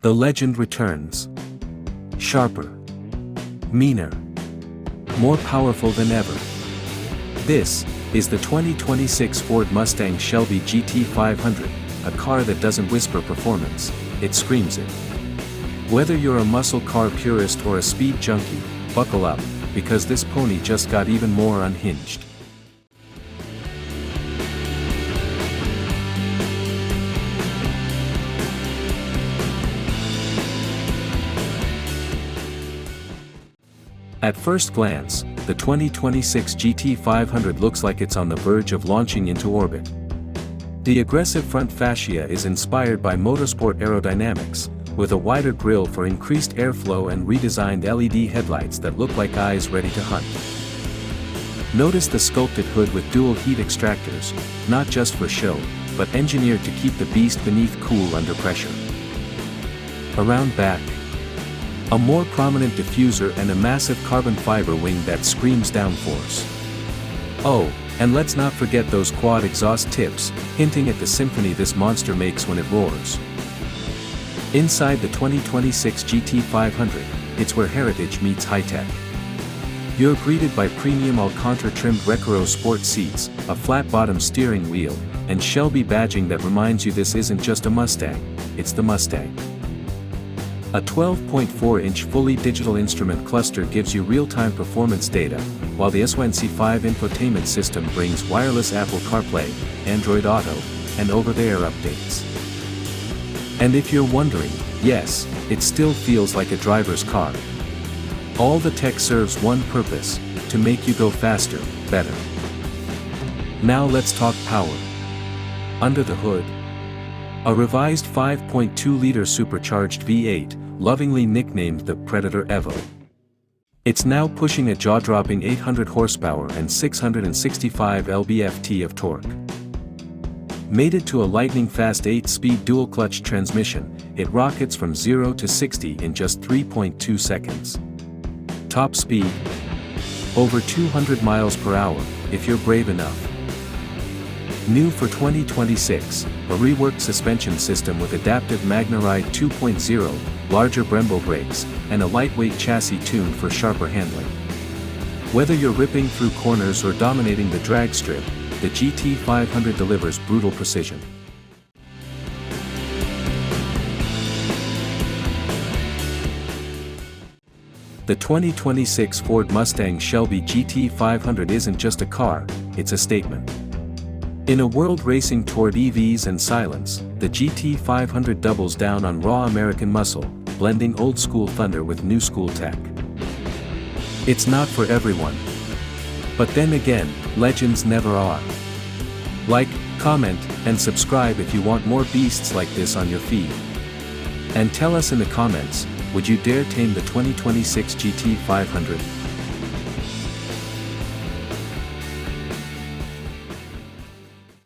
The legend returns. Sharper. Meaner. More powerful than ever. This is the 2026 Ford Mustang Shelby GT500, a car that doesn't whisper performance, it screams it. Whether you're a muscle car purist or a speed junkie, buckle up, because this pony just got even more unhinged. At first glance, the 2026 GT500 looks like it's on the verge of launching into orbit. The aggressive front fascia is inspired by motorsport aerodynamics, with a wider grille for increased airflow and redesigned LED headlights that look like eyes ready to hunt. Notice the sculpted hood with dual heat extractors, not just for show, but engineered to keep the beast beneath cool under pressure. Around back, a more prominent diffuser and a massive carbon fiber wing that screams downforce. Oh, and let's not forget those quad exhaust tips, hinting at the symphony this monster makes when it roars. Inside the 2026 GT500, it's where heritage meets high-tech. You're greeted by premium Alcantara-trimmed Recaro sport seats, a flat-bottom steering wheel, and Shelby badging that reminds you this isn't just a Mustang, it's the Mustang. A 12.4-inch fully digital instrument cluster gives you real-time performance data, while the SONC5 infotainment system brings wireless Apple CarPlay, Android Auto, and over-the-air updates. And if you're wondering, yes, it still feels like a driver's car. All the tech serves one purpose, to make you go faster, better. Now let's talk power. Under the hood, a revised 5.2-liter supercharged V8, lovingly nicknamed the Predator Evo. It's now pushing a jaw-dropping 800 horsepower and 665 lb-ft of torque. Mated to a lightning-fast 8-speed dual-clutch transmission, it rockets from 0 to 60 in just 3.2 seconds. Top speed? Over 200 miles per hour, if you're brave enough. New for 2026, a reworked suspension system with adaptive MagneRide 2.0, larger Brembo brakes, and a lightweight chassis tuned for sharper handling. Whether you're ripping through corners or dominating the drag strip, the GT500 delivers brutal precision. The 2026 Ford Mustang Shelby GT500 isn't just a car, it's a statement. In a world racing toward EVs and silence, the GT500 doubles down on raw American muscle, blending old-school thunder with new-school tech. It's not for everyone. But then again, legends never are. Like, comment, and subscribe if you want more beasts like this on your feed. And tell us in the comments, would you dare tame the 2026 GT500?